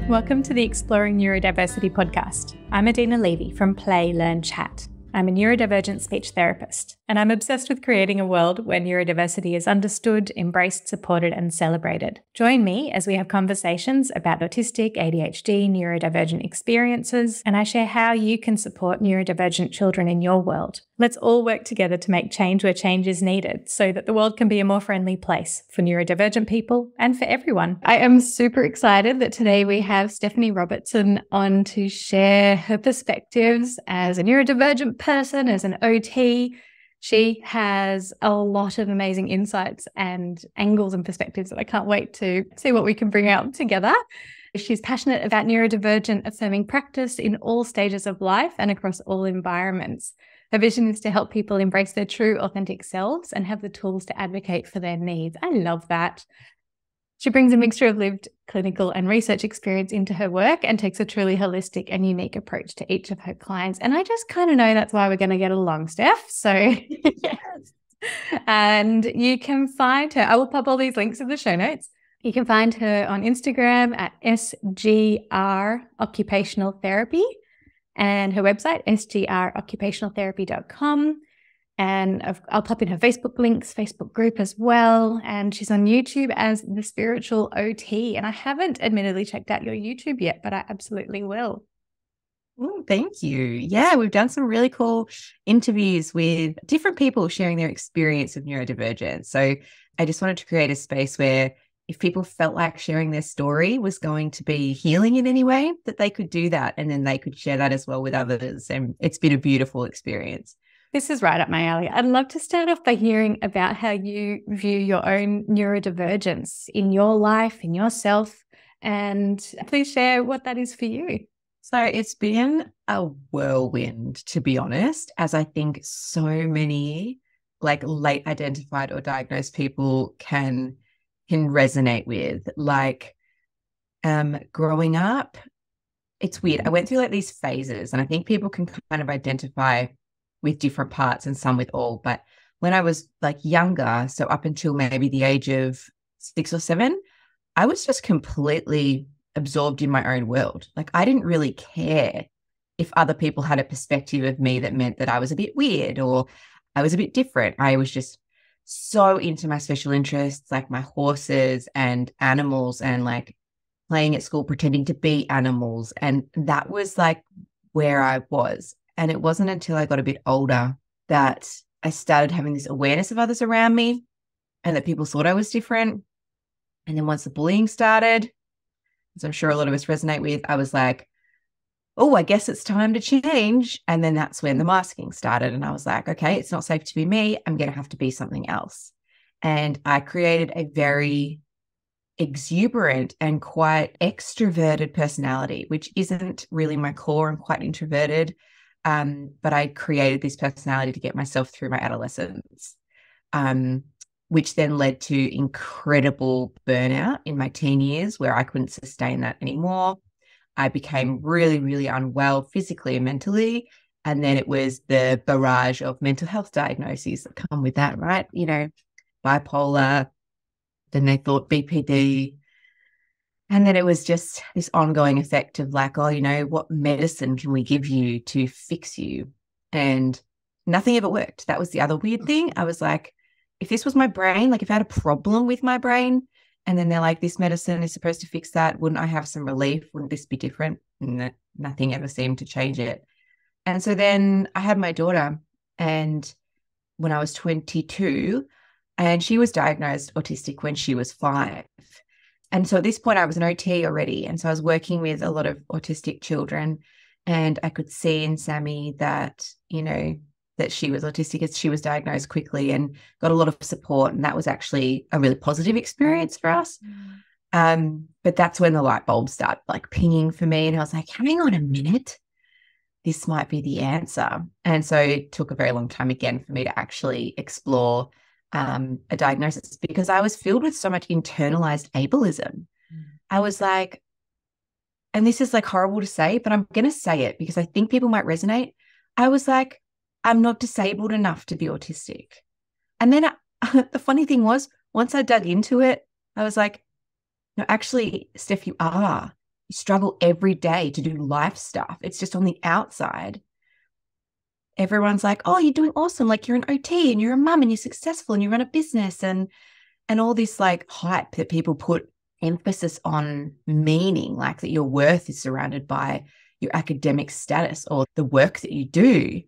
Welcome to the Exploring Neurodiversity podcast. I'm Adina Levy from Play, Learn, Chat. I'm a neurodivergent speech therapist, and I'm obsessed with creating a world where neurodiversity is understood, embraced, supported, and celebrated. Join me as we have conversations about autistic, ADHD, neurodivergent experiences, and I share how you can support neurodivergent children in your world. Let's all work together to make change where change is needed so that the world can be a more friendly place for neurodivergent people and for everyone. I am super excited that today we have Stephanie Robertson on to share her perspectives as a neurodivergent person, as an OT. She has a lot of amazing insights and angles and perspectives that I can't wait to see what we can bring out together. She's passionate about neurodivergent affirming practice in all stages of life and across all environments. Her vision is to help people embrace their true, authentic selves and have the tools to advocate for their needs. I love that. She brings a mixture of lived clinical and research experience into her work and takes a truly holistic and unique approach to each of her clients. And I just kind of know that's why we're going to get along, Steph. So, yes. And you can find her, I will pop all these links in the show notes. You can find her on Instagram at SGR Occupational Therapy and her website, sgroccupationaltherapy.com. And I'll pop in her Facebook links, Facebook group as well. And she's on YouTube as The Spiritual OT. And I haven't admittedly checked out your YouTube yet, but I absolutely will. Oh, thank you. Yeah, we've done some really cool interviews with different people sharing their experience of neurodivergence. So I just wanted to create a space where if people felt like sharing their story was going to be healing in any way, that they could do that and then they could share that as well with others. And it's been a beautiful experience. This is right up my alley. I'd love to start off by hearing about how you view your own neurodivergence in your life, in yourself, and please share what that is for you. So it's been a whirlwind, to be honest, as I think so many like late identified or diagnosed people can resonate with. Like growing up, it's weird. I went through like these phases and I think people can kind of identify with different parts and some with all. But when I was like younger, so up until maybe the age of 6 or 7, I was just completely absorbed in my own world. Like I didn't really care if other people had a perspective of me that meant that I was a bit weird or I was a bit different. I was just so into my special interests, like my horses and animals and like playing at school, pretending to be animals. And that was like where I was. And it wasn't until I got a bit older that I started having this awareness of others around me and that people thought I was different. And then once the bullying started, as I'm sure a lot of us resonate with, I was like, oh, I guess it's time to change. And then that's when the masking started. And I was like, okay, it's not safe to be me. I'm going to have to be something else. And I created a very exuberant and quite extroverted personality, which isn't really my core. I'm quite introverted. But I created this personality to get myself through my adolescence, which then led to incredible burnout in my teen years where I couldn't sustain that anymore. I became really, really unwell physically and mentally. And then it was the barrage of mental health diagnoses that come with that, right? You know, bipolar, then they thought BPD. And then it was just this ongoing effect of like, oh, you know, what medicine can we give you to fix you? And nothing ever worked. That was the other weird thing. I was like, if this was my brain, like if I had a problem with my brain, and then they're like, this medicine is supposed to fix that, wouldn't I have some relief? Wouldn't this be different? And nothing ever seemed to change it. And so then I had my daughter, and when I was 22, and she was diagnosed autistic when she was 5. And so at this point I was an OT already. And so I was working with a lot of autistic children, and I could see in Sammy that, you know, that she was autistic as she was diagnosed quickly and got a lot of support. And that was actually a really positive experience for us. But that's when the light bulbs started like pinging for me. And I was like, hang on a minute, this might be the answer. And so it took a very long time again for me to actually explore a diagnosis because I was filled with so much internalized ableism. I was like, and this is like horrible to say, but I'm going to say it because I think people might resonate. I was like, I'm not disabled enough to be autistic. And then the funny thing was, once I dug into it, I was like, no, actually, Steph, you are. struggle every day to do life stuff. It's just on the outside. Everyone's like, oh, you're doing awesome. Like, you're an OT and you're a mum and you're successful and you run a business and all this like hype that people put emphasis on meaning, like that your worth is surrounded by your academic status or the work that you do.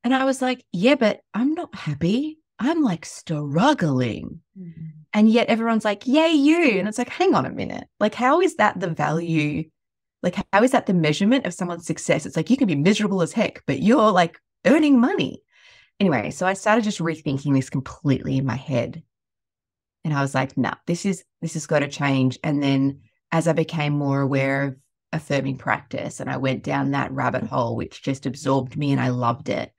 And I was like, yeah, but I'm not happy. I'm like struggling. Mm-hmm. And yet everyone's like, yay, you. And it's like, hang on a minute. Like, how is that the value? Like, how is that the measurement of someone's success? It's like, you can be miserable as heck, but you're like earning money. Anyway, so I started just rethinking this completely in my head. And I was like, nah, this has got to change. And then as I became more aware of affirming practice and I went down that rabbit hole, which just absorbed me and I loved it,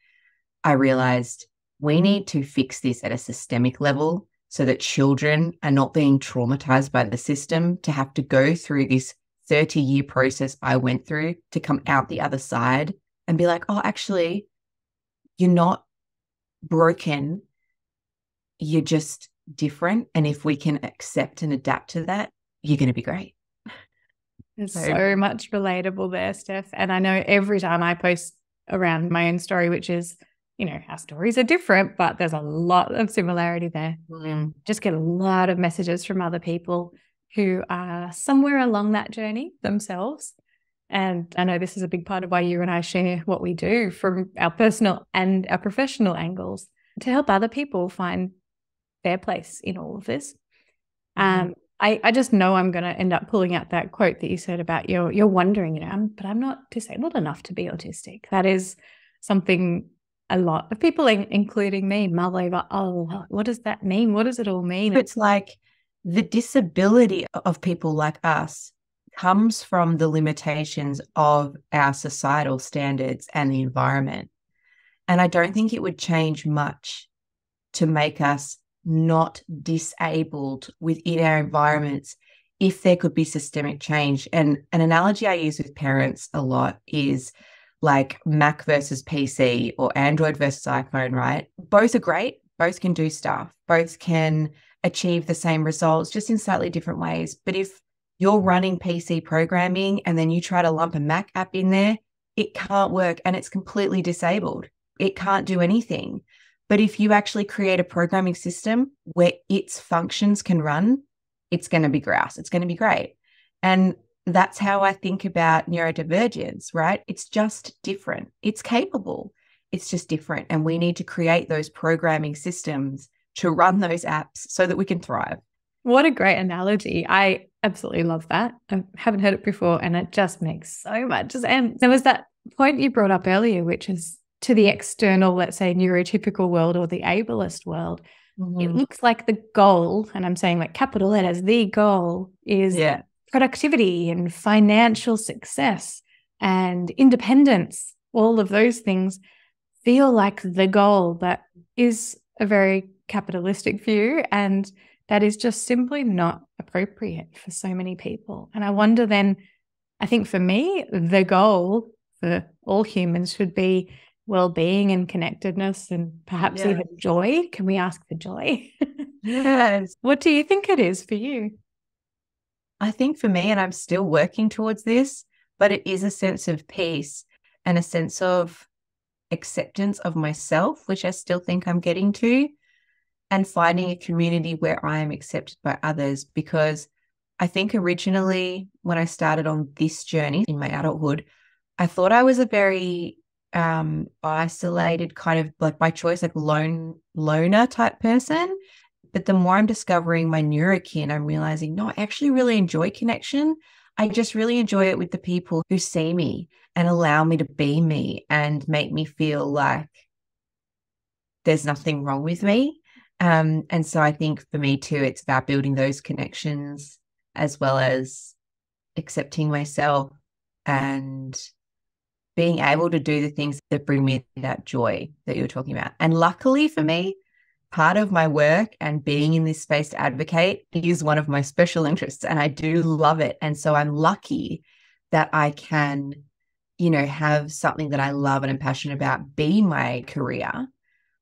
I realized we need to fix this at a systemic level so that children are not being traumatized by the system to have to go through this 30-year process I went through to come out the other side and be like, oh, actually, you're not broken. You're just different. And if we can accept and adapt to that, you're going to be great. There's so much relatable there, Steph. And I know every time I post around my own story, which is, you know, our stories are different, but there's a lot of similarity there. Just get a lot of messages from other people who are somewhere along that journey themselves. And I know this is a big part of why you and I share what we do from our personal and our professional angles to help other people find their place in all of this. I just know I'm going to end up pulling out that quote that you said about you're wondering, you know, but I'm not disabled enough to be autistic. That is something a lot of people, including me, mull over, oh, what does that mean? What does it all mean? It's like the disability of people like us comes from the limitations of our societal standards and the environment. And I don't think it would change much to make us not disabled within our environments if there could be systemic change. And an analogy I use with parents a lot is like Mac versus PC or Android versus iPhone, right? Both are great. Both can do stuff. Both can achieve the same results, just in slightly different ways. But if you're running PC programming and then you try to lump a Mac app in there, it can't work and it's completely disabled. It can't do anything. But if you actually create a programming system where its functions can run, it's going to be grouse. It's going to be great. And that's how I think about neurodivergence, right? It's just different. It's capable. It's just different. And we need to create those programming systems to run those apps so that we can thrive. What a great analogy. I absolutely love that. I haven't heard it before and it just makes so much sense. And there was that point you brought up earlier, which is to the external, let's say, neurotypical world or the ableist world. It looks like the goal, and I'm saying like capital letters, the goal is productivity and financial success and independence. All of those things feel like the goal that is a very capitalistic view, and that is just simply not appropriate for so many people. And I wonder then, I think for me, the goal for all humans should be well-being and connectedness and perhaps even joy. Can we ask for joy? Yes. What do you think it is for you? I think for me, and I'm still working towards this, but it is a sense of peace and a sense of acceptance of myself, which I still think I'm getting to, and finding a community where I am accepted by others. Because I think originally when I started on this journey in my adulthood, I thought I was a very isolated kind of like by choice, like loner type person. But the more I'm discovering my neurokin, I'm realizing, no, I actually really enjoy connection. I just really enjoy it with the people who see me and allow me to be me and make me feel like there's nothing wrong with me. And so I think for me too, it's about building those connections as well as accepting myself and being able to do the things that bring me that joy that you were talking about. And luckily for me, part of my work and being in this space to advocate is one of my special interests, and I do love it. And so I'm lucky that I can, you know, have something that I love and am passionate about be my career.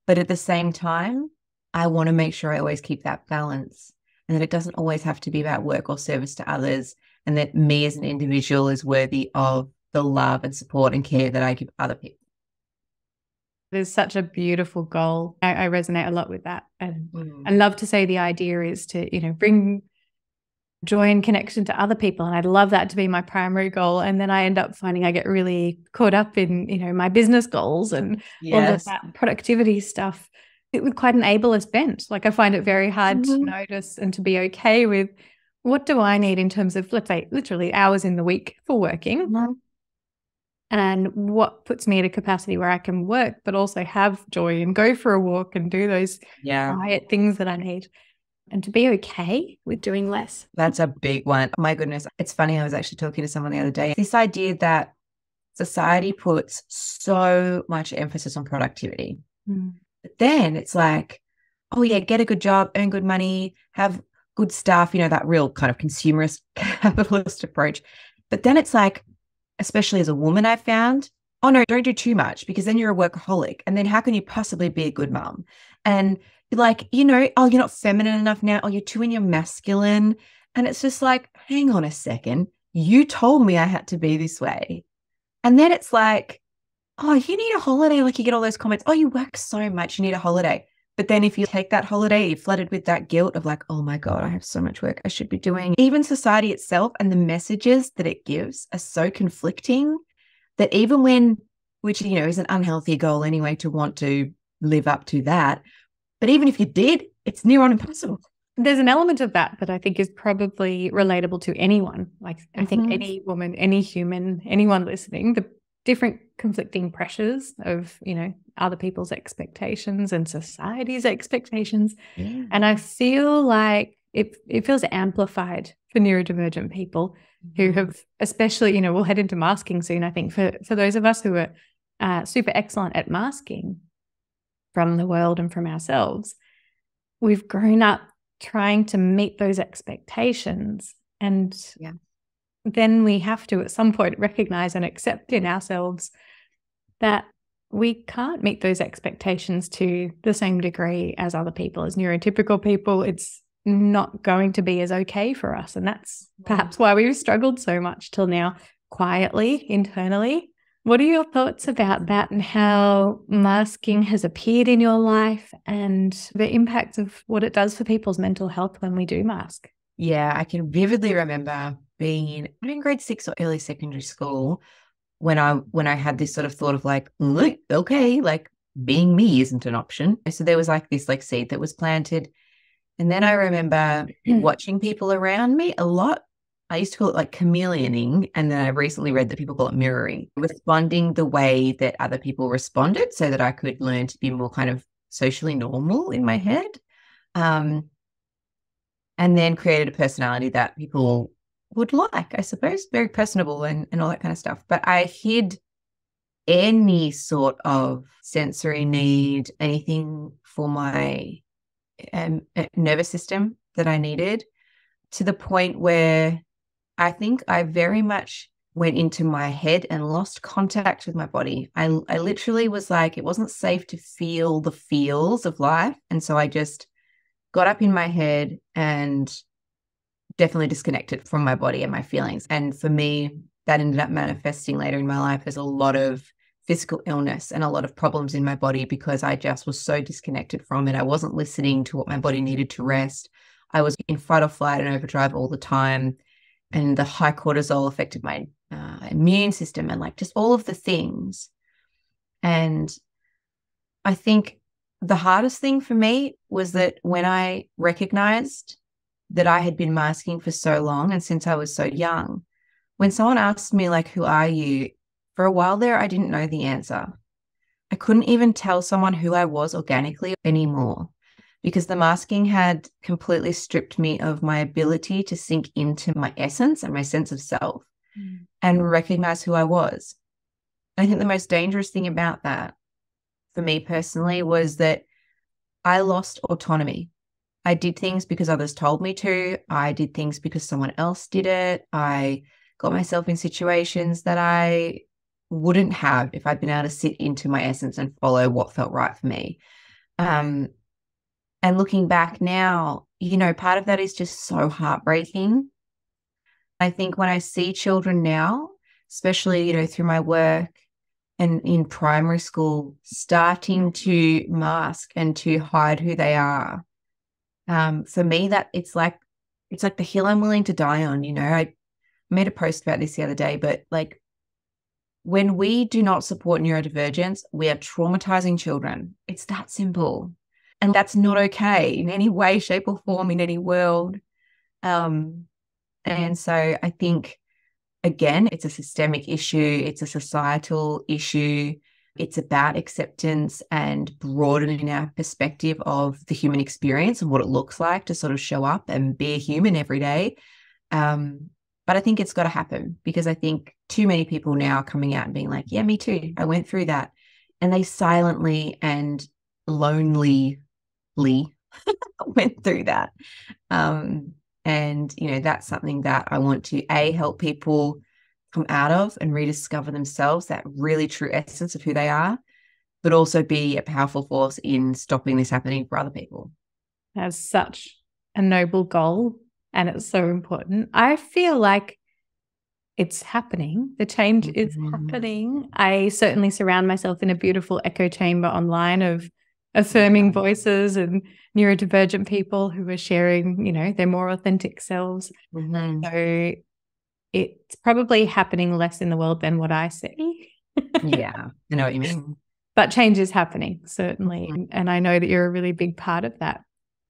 But at the same time, I want to make sure I always keep that balance and that it doesn't always have to be about work or service to others, and that me as an individual is worthy of the love and support and care that I give other people. There's such a beautiful goal. I resonate a lot with that. And I love to say the idea is to, bring joy and connection to other people. And I'd love that to be my primary goal. And then I end up finding I get really caught up in, my business goals and all of that productivity stuff. It was quite an ableist bent. Like I find it very hard to notice and to be okay with what do I need in terms of, let's say, literally hours in the week for working. And what puts me at a capacity where I can work, but also have joy and go for a walk and do those quiet things that I need, and to be okay with doing less. That's a big one. My goodness. It's funny. I was actually talking to someone the other day. This idea that society puts so much emphasis on productivity. But then it's like, oh yeah, get a good job, earn good money, have good stuff, that real kind of consumerist capitalist approach. But then it's like, especially as a woman, I found, oh no, don't do too much because then you're a workaholic. And then how can you possibly be a good mom? And like, oh, you're not feminine enough now. Oh, you're too in your masculine. And it's just like, hang on a second. You told me I had to be this way. And then it's like, oh, you need a holiday. Like you get all those comments. Oh, you work so much. You need a holiday. But then if you take that holiday, you're flooded with that guilt of like, oh my God, I have so much work I should be doing. Even society itself and the messages that it gives are so conflicting that even when, which, is an unhealthy goal anyway to want to live up to that. But even if you did, it's near on impossible. There's an element of that I think is probably relatable to anyone. Like I think any woman, any human, anyone listening, the different conflicting pressures of, other people's expectations and society's expectations. And I feel like it feels amplified for neurodivergent people who have, especially, we'll head into masking soon, I think, for those of us who are super excellent at masking from the world and from ourselves. We've grown up trying to meet those expectations. And then we have to at some point recognize and accept in ourselves that we can't meet those expectations to the same degree as other people. As neurotypical people, it's not going to be as okay for us. And that's perhaps why we've struggled so much till now, quietly, internally. What are your thoughts about that and how masking has appeared in your life and the impact of what it does for people's mental health when we do mask? Yeah, I can vividly remember being in grade 6 or early secondary school when I had this sort of thought of like, look, okay, like being me isn't an option. So there was like this like seed that was planted. And then I remember watching people around me a lot. I used to call it like chameleoning. And then I recently read that people call it mirroring, responding the way that other people responded so that I could learn to be more kind of socially normal in my head. And then created a personality that people would like, I suppose, very personable and all that kind of stuff. But I hid any sort of sensory need, anything for my nervous system that I needed, to the point where I think I very much went into my head and lost contact with my body. I literally was like, it wasn't safe to feel the feels of life. And so I just got up in my head and definitely disconnected from my body and my feelings. And for me, that ended up manifesting later in my life as a lot of physical illness and a lot of problems in my body because I just was so disconnected from it. I wasn't listening to what my body needed to rest. I was in fight or flight and overdrive all the time. And the high cortisol affected my immune system and like just all of the things. And I think the hardest thing for me was that when I recognized that I had been masking for so long and since I was so young, when someone asked me like, who are you? For a while there, I didn't know the answer. I couldn't even tell someone who I was organically anymore because the masking had completely stripped me of my ability to sink into my essence and my sense of self and recognize who I was. I think the most dangerous thing about that for me personally was that I lost autonomy. I did things because others told me to. I did things because someone else did it. I got myself in situations that I wouldn't have if I'd been able to sit into my essence and follow what felt right for me. And looking back now, part of that is just so heartbreaking I think when I see children now, especially, through my work and in primary school, starting to mask and to hide who they are, for me, that it's like the hill I'm willing to die on. I made a post about this the other day, but like, when we do not support neurodivergence, we are traumatizing children. It's that simple. And that's not okay in any way, shape, or form in any world. And so I think, again, it's a systemic issue, it's a societal issue. It's about acceptance and broadening our perspective of the human experience and what it looks like to sort of show up and be a human every day. But I think it's got to happen, because I think too many people now are coming out and being like, yeah, me too. I went through that. And they silently and lonely went through that. And, that's something that I want to, help people come out of and rediscover themselves, that really true essence of who they are, but also be a powerful force in stopping this happening for other people. That's such a noble goal, and it's so important. I feel like it's happening. The change is happening. I certainly surround myself in a beautiful echo chamber online of affirming voices and neurodivergent people who are sharing, their more authentic selves. So it's probably happening less in the world than what I see. Yeah, I know what you mean. But change is happening, certainly. And I know that you're a really big part of that.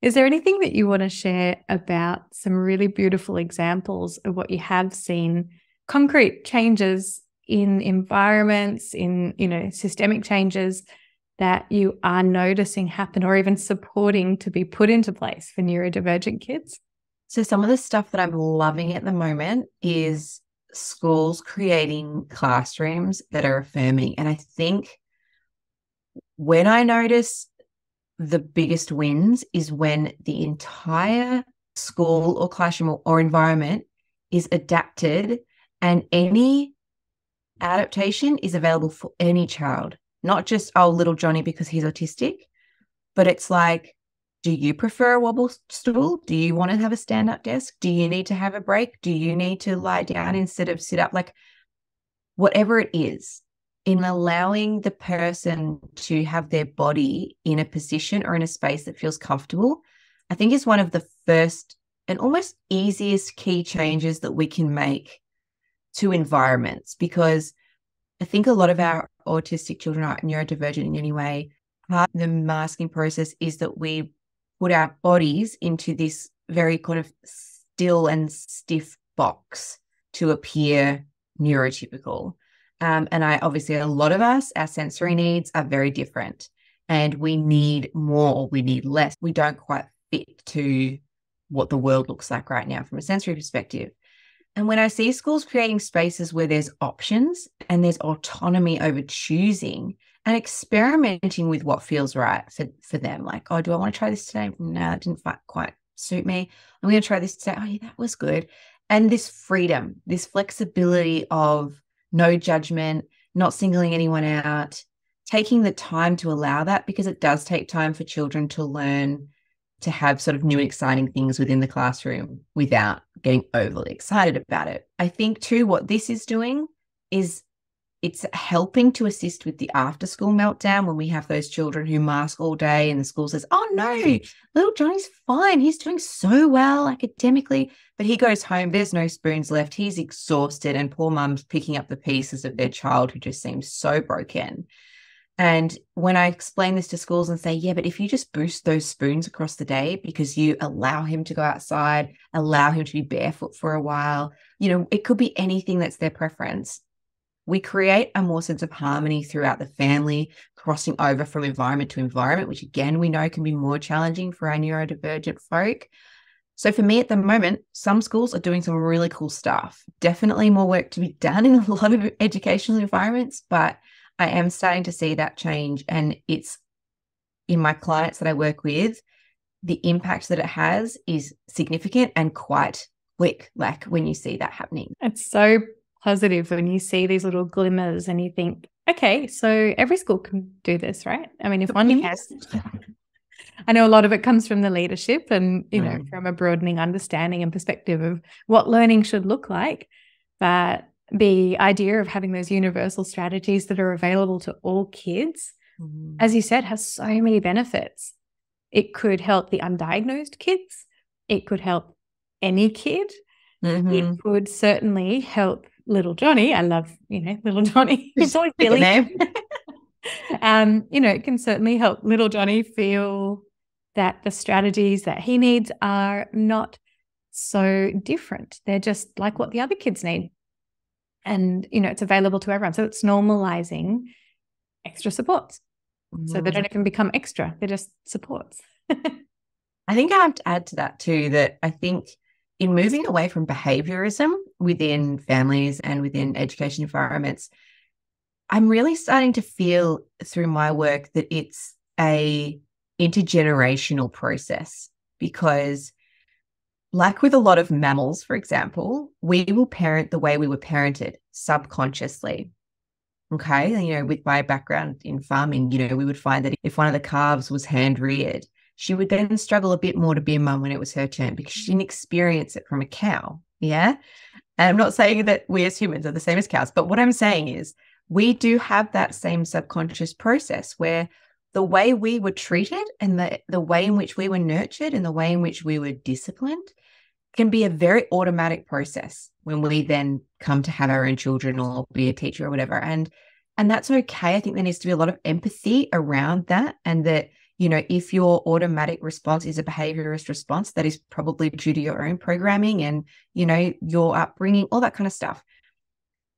Is there anything that you want to share about some really beautiful examples of what you have seen, concrete changes in environments, in, systemic changes that you are noticing happen or even supporting to be put into place for neurodivergent kids? So some of the stuff that I'm loving at the moment is schools creating classrooms that are affirming. And I think when I notice the biggest wins is when the entire school or classroom or environment is adapted, and any adaptation is available for any child, not just, little Johnny because he's autistic, but it's like, do you prefer a wobble stool? Do you want to have a stand-up desk? Do you need to have a break? Do you need to lie down instead of sit up? Like, whatever it is, in allowing the person to have their body in a position or in a space that feels comfortable, I think is one of the first and almost easiest key changes that we can make to environments, because I think a lot of our autistic children are neurodivergent in any way. Part of the masking process is that we put our bodies into this very kind of still and stiff box to appear neurotypical. And obviously a lot of us, our sensory needs are very different, and we need more or we need less. We don't quite fit to what the world looks like right now from a sensory perspective. And when I see schools creating spaces where there's options and there's autonomy over choosing and experimenting with what feels right for them, like, oh, do I want to try this today? No, that didn't quite suit me. I'm going to try this today. Oh, yeah, that was good. And this freedom, this flexibility of no judgment, not singling anyone out, taking the time to allow that, because it does take time for children to learn to have sort of new and exciting things within the classroom without getting overly excited about it. I think too, what this is doing is it's helping to assist with the after school meltdown when we have those children who mask all day and the school says, oh no, little Johnny's fine. He's doing so well academically, but he goes home, there's no spoons left. He's exhausted, and poor mum's picking up the pieces of their child who just seems so broken. And when I explain this to schools and say, yeah, but if you just boost those spoons across the day because you allow him to go outside, allow him to be barefoot for a while, it could be anything that's their preference. We create a more sense of harmony throughout the family, crossing over from environment to environment, which again, we know can be more challenging for our neurodivergent folk. So for me at the moment, some schools are doing some really cool stuff. Definitely more work to be done in a lot of educational environments, but I am starting to see that change, and it's in my clients that I work with, the impact that it has is significant and quite quick, like when you see that happening. It's so positive when you see these little glimmers and you think, okay, so every school can do this, right? I mean, if one has, I know a lot of it comes from the leadership and, you know, from a broadening understanding and perspective of what learning should look like. But the idea of having those universal strategies that are available to all kids, as you said, has so many benefits. It could help the undiagnosed kids. It could help any kid. It could certainly help little Johnny. I love, you know, little Johnny. It's always Billy. You know, it can certainly help little Johnny feel that the strategies that he needs are not so different. They're just like what the other kids need. And, you know, it's available to everyone. So it's normalizing extra supports. So they don't even become extra. They're just supports. I think I have to add to that too, that I think in moving away from behaviourism within families and within education environments, I'm really starting to feel through my work that it's a intergenerational process, because like with a lot of mammals, for example, we will parent the way we were parented subconsciously. Okay. And, you know, with my background in farming, you know, we would find that if one of the calves was hand reared, she would then struggle a bit more to be a mum when it was her turn because she didn't experience it from a cow. Yeah. And I'm not saying that we as humans are the same as cows, but what I'm saying is we do have that same subconscious process where the way we were treated and the way in which we were nurtured and the way in which we were disciplined can be a very automatic process when we then come to have our own children or be a teacher or whatever. And that's okay. I think there needs to be a lot of empathy around that, and that, you know, if your automatic response is a behaviorist response, that is probably due to your own programming and, you know, your upbringing, all that kind of stuff.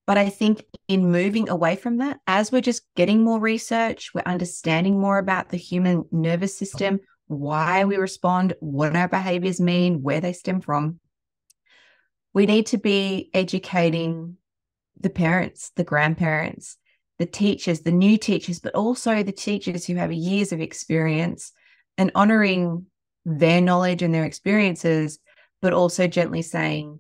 But I think in moving away from that, as we're just getting more research, we're understanding more about the human nervous system, why we respond, what our behaviors mean, where they stem from, we need to be educating the parents, the grandparents, the teachers, the new teachers, but also the teachers who have years of experience, and honouring their knowledge and their experiences, but also gently saying,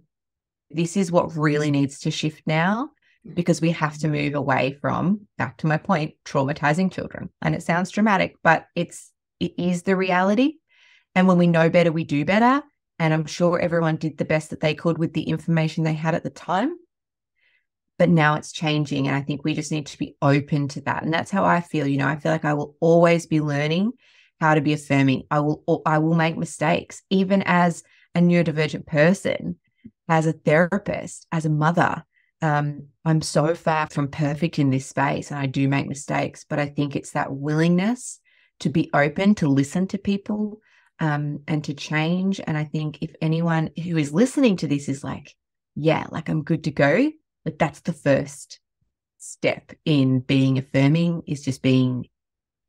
this is what really needs to shift now, because we have to move away from, back to my point, traumatizing children. And it sounds dramatic, but it is the reality. And when we know better, we do better. And I'm sure everyone did the best that they could with the information they had at the time. But now it's changing. And I think we just need to be open to that. And that's how I feel. You know, I feel like I will always be learning how to be affirming. I will make mistakes, even as a neurodivergent person, as a therapist, as a mother. I'm so far from perfect in this space, and I do make mistakes, but I think it's that willingness to be open, to listen to people, and to change. And I think if anyone who is listening to this is like, yeah, like I'm good to go, like that's the first step in being affirming, is just being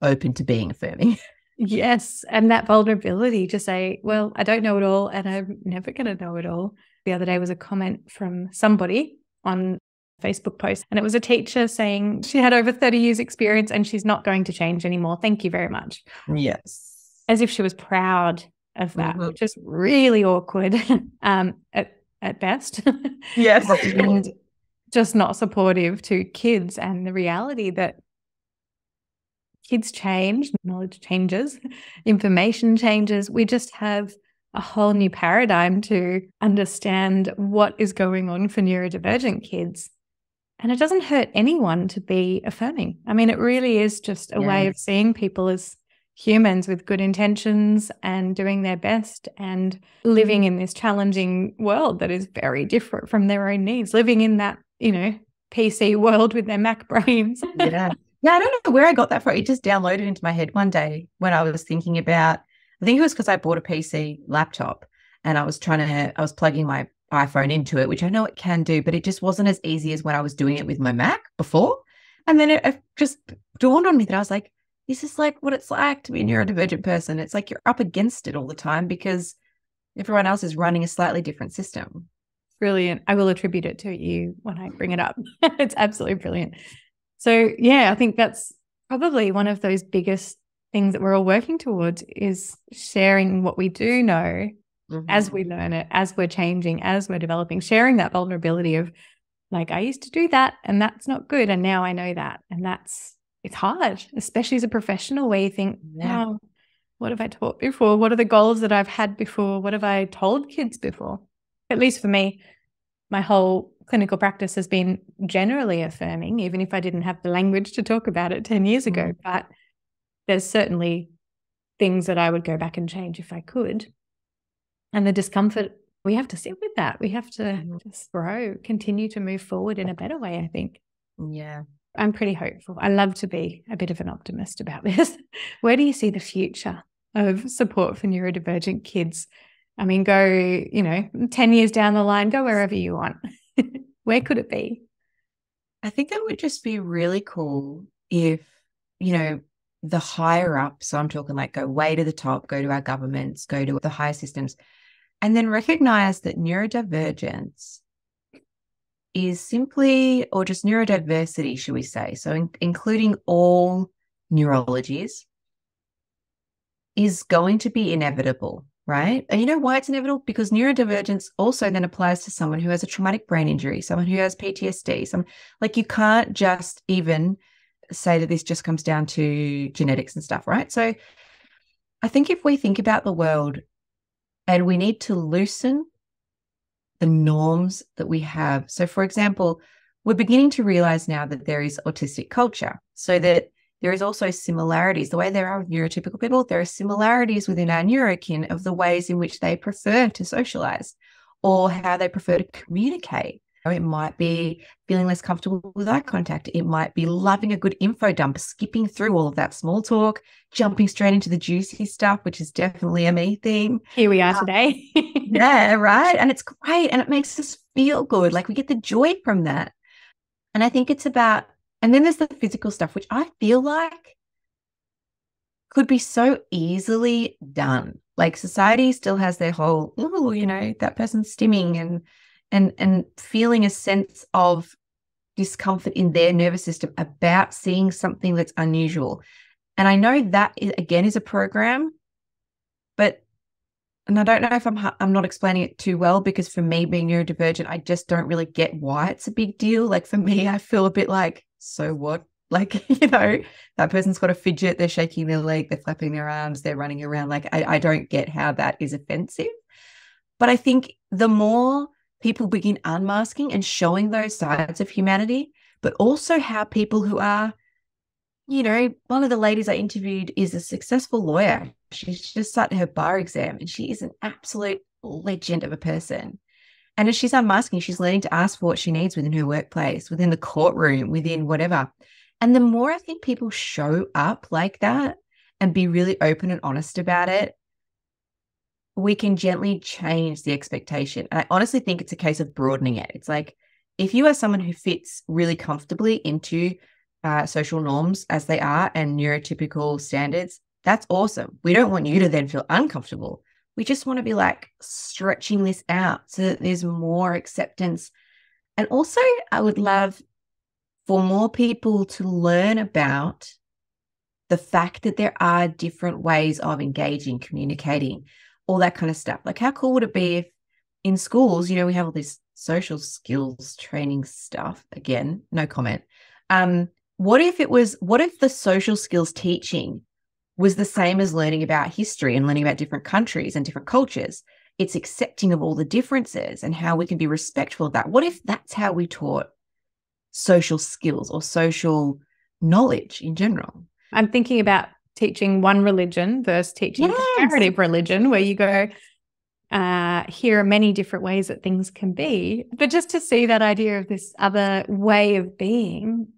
open to being affirming. Yes. And that vulnerability to say, well, I don't know it all and I'm never going to know it all. The other day was a comment from somebody on a Facebook post, and it was a teacher saying she had over 30 years experience and she's not going to change anymore. Thank you very much. Yes. As if she was proud of that, which is really awkward at best. Yes. And just not supportive to kids, and the reality that kids change, knowledge changes, information changes. We just have a whole new paradigm to understand what is going on for neurodivergent kids. And it doesn't hurt anyone to be affirming. I mean, it really is just a way of seeing people as humans with good intentions and doing their best and living in this challenging world that is very different from their own needs, living in that, you know, PC world with their Mac brains. Yeah, I don't know where I got that from. It just downloaded into my head one day when I was thinking about, I think it was because I bought a PC laptop and I was plugging my iPhone into it, which I know it can do, but it just wasn't as easy as when I was doing it with my Mac before. And then it just dawned on me that I was like, this is like what it's like to be a neurodivergent person. It's like you're up against it all the time because everyone else is running a slightly different system. Brilliant. I will attribute it to you when I bring it up. It's absolutely brilliant. So yeah, I think that's probably one of those biggest things that we're all working towards, is sharing what we do know as we learn it, as we're changing, as we're developing, sharing that vulnerability of like, I used to do that and that's not good. And now I know that. And it's hard, especially as a professional, where you think, wow, What have I taught before? What are the goals that I've had before? What have I told kids before? At least for me, my whole clinical practice has been generally affirming, even if I didn't have the language to talk about it 10 years ago. But there's certainly things that I would go back and change if I could. And the discomfort, we have to sit with that. We have to just grow, continue to move forward in a better way, I think. Yeah. I'm pretty hopeful. I love to be a bit of an optimist about this. Where do you see the future of support for neurodivergent kids? I mean, go, 10 years down the line, go wherever you want. Where could it be? I think it would just be really cool if, the higher up, so I'm talking like go way to the top, go to our governments, go to the higher systems, and then recognize that neurodivergence is simply, or just neurodiversity, should we say, so including all neurologies, is going to be inevitable, right? And you know why it's inevitable? Because neurodivergence also then applies to someone who has a traumatic brain injury, someone who has PTSD. You can't just even say that this just comes down to genetics and stuff, right? So I think if we think about the world and we need to loosen the norms that we have. So, for example, we're beginning to realize now that there is autistic culture, so that there is also similarities. The way there are with neurotypical people, there are similarities within our neurokin of the ways in which they prefer to socialize or how they prefer to communicate. It might be feeling less comfortable with eye contact. It might be loving a good info dump, skipping through all of that small talk, jumping straight into the juicy stuff, which is definitely a me theme. Here we are today. Yeah, right. And it's great. And it makes us feel good. Like we get the joy from that. And I think it's about, and then there's the physical stuff, which I feel like could be so easily done. Like society still has their whole, that person's stimming and feeling a sense of discomfort in their nervous system about seeing something that's unusual. And I know that is a program, and I don't know if I'm not explaining it too well, because for me, being neurodivergent, I just don't really get why it's a big deal. Like for me, I feel a bit like, so what? Like, that person's got a fidget, they're shaking their leg, they're flapping their arms, they're running around. Like I don't get how that is offensive. But I think the more people begin unmasking and showing those sides of humanity, but also how people who are, one of the ladies I interviewed is a successful lawyer. She's just started her bar exam and she is an absolute legend of a person. And as she's unmasking, she's learning to ask for what she needs within her workplace, within the courtroom, within whatever. And the more I think people show up like that and be really open and honest about it, we can gently change the expectation. And I honestly think it's a case of broadening it. It's like, if you are someone who fits really comfortably into social norms as they are and neurotypical standards, that's awesome. We don't want you to then feel uncomfortable. We just want to be like stretching this out so that there's more acceptance. And also, I would love for more people to learn about the fact that there are different ways of engaging, communicating, all that kind of stuff. Like, how cool would it be if in schools, we have all this social skills training stuff. Again, no comment. What if the social skills teaching was the same as learning about history and learning about different countries and different cultures? It's accepting of all the differences and how we can be respectful of that. What if that's how we taught social skills or social knowledge in general? I'm thinking about teaching one religion versus teaching comparative religion, where you go, here are many different ways that things can be. But just to see that idea of this other way of being,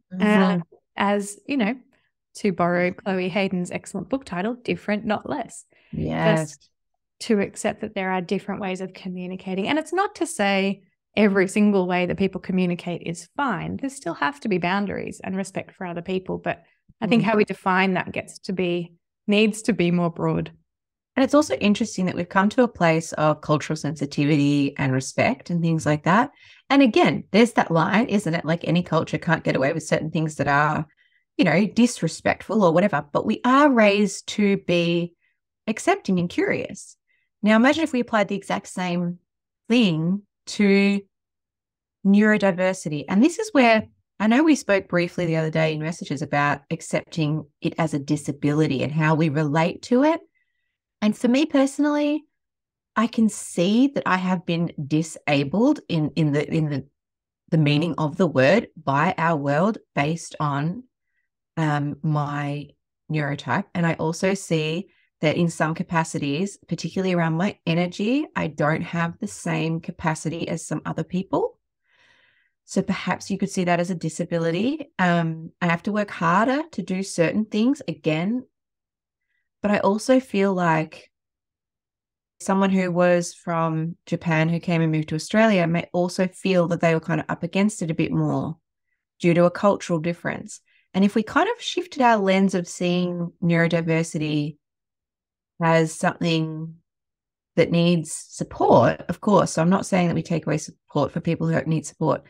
as, to borrow Chloe Hayden's excellent book title, Different, Not Less. Yes. Just to accept that there are different ways of communicating. And it's not to say every single way that people communicate is fine. There still have to be boundaries and respect for other people. But I think how we define that needs to be more broad. And it's also interesting that we've come to a place of cultural sensitivity and respect and things like that. And again, there's that line, isn't it? Like any culture can't get away with certain things that are, disrespectful or whatever, but we are raised to be accepting and curious. Now, imagine if we applied the exact same thing to neurodiversity. And this is where I know we spoke briefly the other day in messages about accepting it as a disability and how we relate to it. And for me personally, I can see that I have been disabled in the meaning of the word by our world based on my neurotype. And I also see that in some capacities, particularly around my energy, I don't have the same capacity as some other people. So perhaps you could see that as a disability. I have to work harder to do certain things again. But I also feel like someone who was from Japan who came and moved to Australia may also feel that they were kind of up against it a bit more due to a cultural difference. And if we kind of shifted our lens of seeing neurodiversity as something that needs support, of course, so I'm not saying that we take away support for people who don't need support,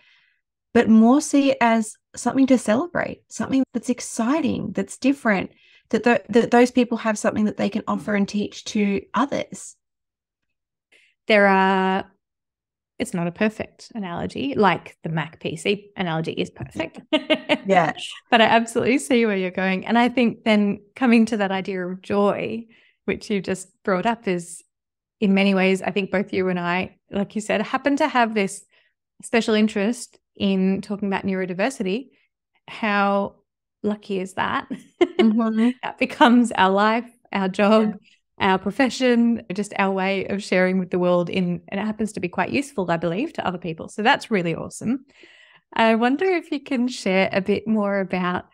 but more see it as something to celebrate, something that's exciting, that's different, that those people have something that they can offer and teach to others. It's not a perfect analogy, like the Mac PC analogy is perfect. Yeah. But I absolutely see where you're going. And I think then coming to that idea of joy, which you just brought up, is in many ways, I think both you and I, like you said, happen to have this special interest in talking about neurodiversity. How lucky is that? Mm-hmm. That becomes our life, our job, our profession, just our way of sharing with the world and it happens to be quite useful, I believe, to other people. So that's really awesome. I wonder if you can share a bit more about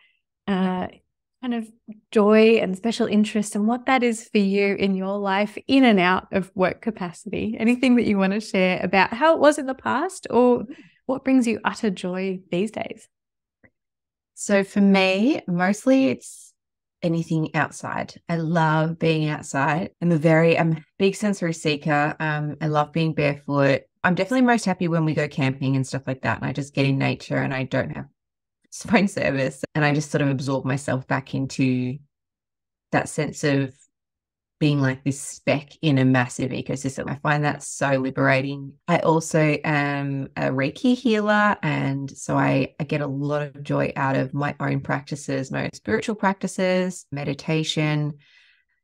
kind of joy and special interest and what that is for you in your life in and out of work capacity. Anything that you want to share about how it was in the past or what brings you utter joy these days? So for me, mostly it's anything outside. I love being outside. I'm a big sensory seeker. I love being barefoot. I'm definitely most happy when we go camping and stuff like that. And I just get in nature and I don't have phone service. And I just sort of absorb myself back into that sense of being like this speck in a massive ecosystem. I find that so liberating. I also am a Reiki healer. And so I get a lot of joy out of my own practices, my own spiritual practices, meditation,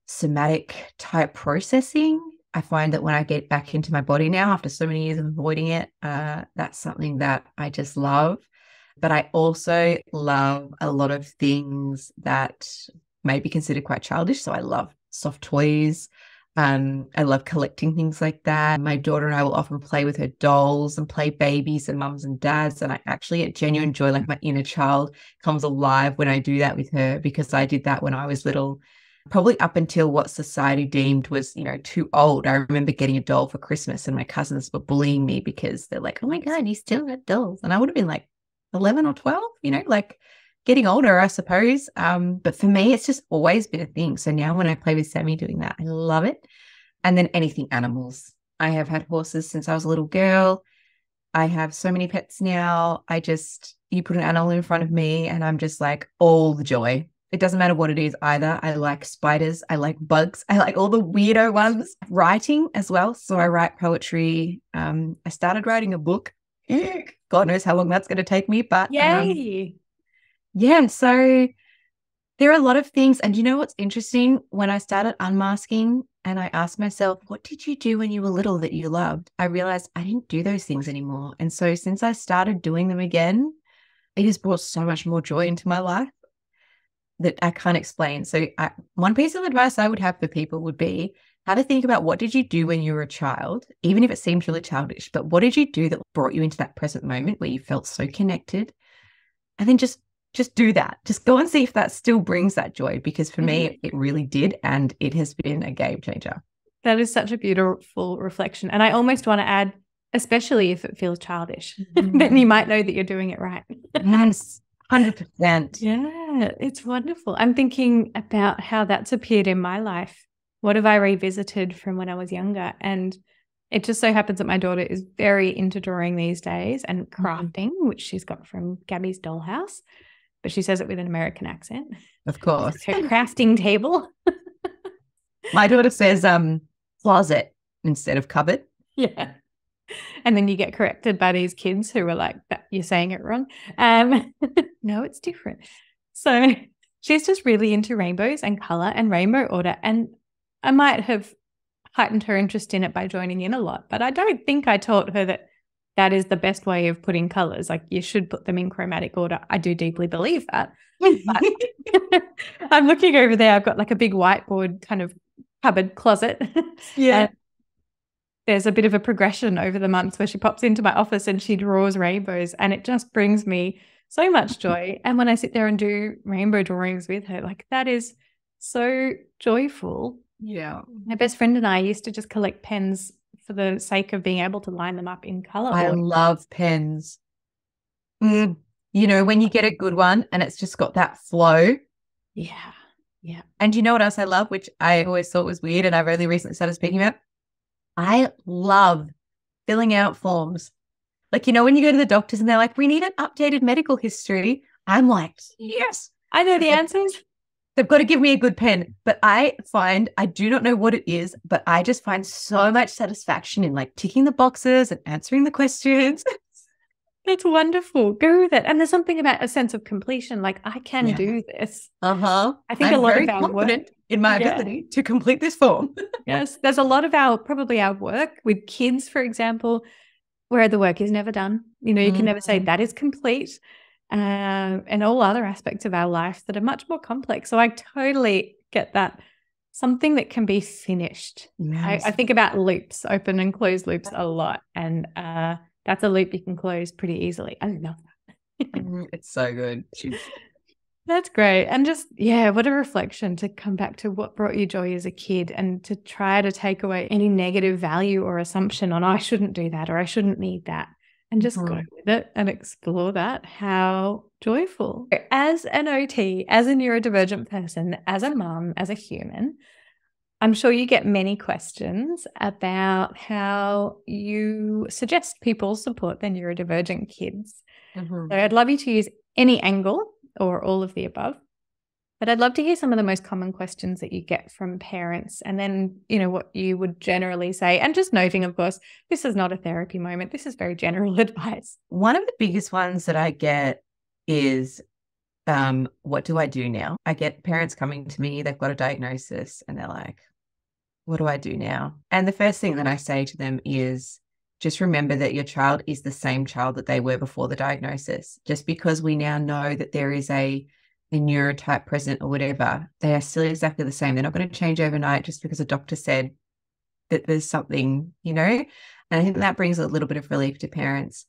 somatic type processing. I find that when I get back into my body now, after so many years of avoiding it, that's something that I just love. But I also love a lot of things that may be considered quite childish. So I love soft toys. I love collecting things like that. My daughter and I will often play with her dolls and play babies and mums and dads. And I actually get genuine joy, like my inner child comes alive when I do that with her because I did that when I was little. Probably up until what society deemed was, too old. I remember getting a doll for Christmas and my cousins were bullying me because they're like, oh my God, you still got dolls. And I would have been like 11 or 12, like getting older, I suppose. But for me, it's just always been a thing. So now when I play with Sammy doing that, I love it. And then anything animals. I have had horses since I was a little girl. I have so many pets now. You put an animal in front of me and I'm just like all the joy. It doesn't matter what it is either. I like spiders. I like bugs. I like all the weirdo ones. Writing as well. So I write poetry. I started writing a book. God knows how long that's going to take me. But yay. Yeah. So there are a lot of things. And you know what's interesting? When I started unmasking and I asked myself, what did you do when you were little that you loved? I realized I didn't do those things anymore. And so since I started doing them again, it has brought so much more joy into my life that I can't explain. So one piece of advice I would have for people would be have a think about what did you do when you were a child, even if it seems really childish, but what did you do that brought you into that present moment where you felt so connected? And then just do that. Just go and see if that still brings that joy, because for me, it really did. And it has been a game changer. That is such a beautiful reflection. And I almost want to add, especially if it feels childish, then you might know that you're doing it right. Yes. 100%. Yeah, it's wonderful. I'm thinking about how that's appeared in my life. What have I revisited from when I was younger? And it just so happens that my daughter is very into drawing these days and crafting, which she's got from Gabby's dollhouse, but she says it with an American accent. Of course. It's her crafting table. My daughter says closet instead of cupboard. Yeah. And then you get corrected by these kids who are like, you're saying it wrong. No, it's different. So she's just really into rainbows and color and rainbow order. And I might have heightened her interest in it by joining in a lot, but I don't think I taught her that that is the best way of putting colours. Like, you should put them in chromatic order. I do deeply believe that. I'm looking over there. I've got like a big whiteboard kind of cupboard closet. Yeah. And there's a bit of a progression over the months where she pops into my office and she draws rainbows, and it just brings me so much joy. And when I sit there and do rainbow drawings with her, like, that is so joyful. Yeah. My best friend and I used to just collect pens for the sake of being able to line them up in color. I love pens. You know, when you get a good one and it's just got that flow. Yeah. Yeah. And you know what else I love, which I always thought was weird and I've only recently started speaking about? I love filling out forms. Like, you know, when you go to the doctors and they're like, we need an updated medical history. I'm like, yes. I know the answers. They've got to give me a good pen. But I do not know what it is, but I just find so much satisfaction in like ticking the boxes and answering the questions. That's wonderful. Go with it. And there's something about a sense of completion. Like, I can do this. I think I'm a lot very of our confident work in my ability to complete this form. Yes. There's a lot of probably our work with kids, for example, where the work is never done. You know, you can never say that is complete. And all other aspects of our life that are much more complex. So I totally get that. Something that can be finished. Yes. I think about loops, open and close loops a lot. And that's a loop you can close pretty easily. I love that. It's so good. That's great. And just, what a reflection to come back to what brought you joy as a kid and to try to take away any negative value or assumption on, I shouldn't do that or I shouldn't need that. And just go with it and explore that. How joyful. As an OT, as a neurodivergent person, as a mum, as a human, I'm sure you get many questions about how you suggest people support their neurodivergent kids. So I'd love you to use any angle or all of the above. But I'd love to hear some of the most common questions that you get from parents, and then, you know, what you would generally say. And just noting, of course, this is not a therapy moment. This is very general advice. One of the biggest ones that I get is, what do I do now? I get parents coming to me, they've got a diagnosis and they're like, what do I do now? And the first thing that I say to them is, just remember that your child is the same child that they were before the diagnosis. Just because we now know that there is a neurotype present or whatever, they are still exactly the same. They're not going to change overnight just because a doctor said that there's something, you know. And I think that brings a little bit of relief to parents.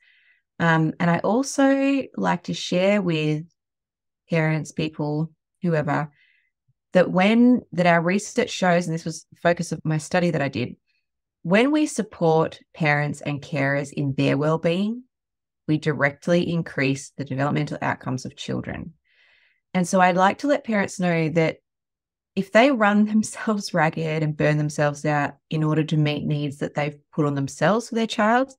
And I also like to share with parents, people, whoever, that our research shows, and this was the focus of my study that I did, when we support parents and carers in their well-being, we directly increase the developmental outcomes of children. And so I'd like to let parents know that if they run themselves ragged and burn themselves out in order to meet needs that they've put on themselves for their child,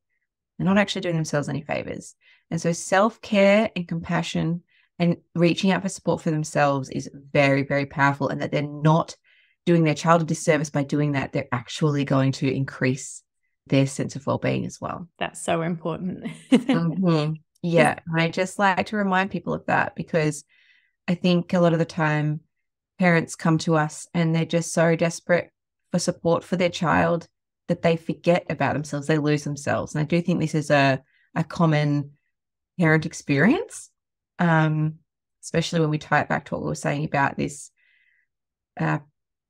they're not actually doing themselves any favors. And so self-care and compassion and reaching out for support for themselves is very, very powerful, and that they're not doing their child a disservice by doing that. They're actually going to increase their sense of well-being as well. That's so important. Yeah. And I just like to remind people of that, because I think a lot of the time parents come to us and they're just so desperate for support for their child that they forget about themselves. They lose themselves. And I do think this is a common parent experience, especially when we tie it back to what we were saying about this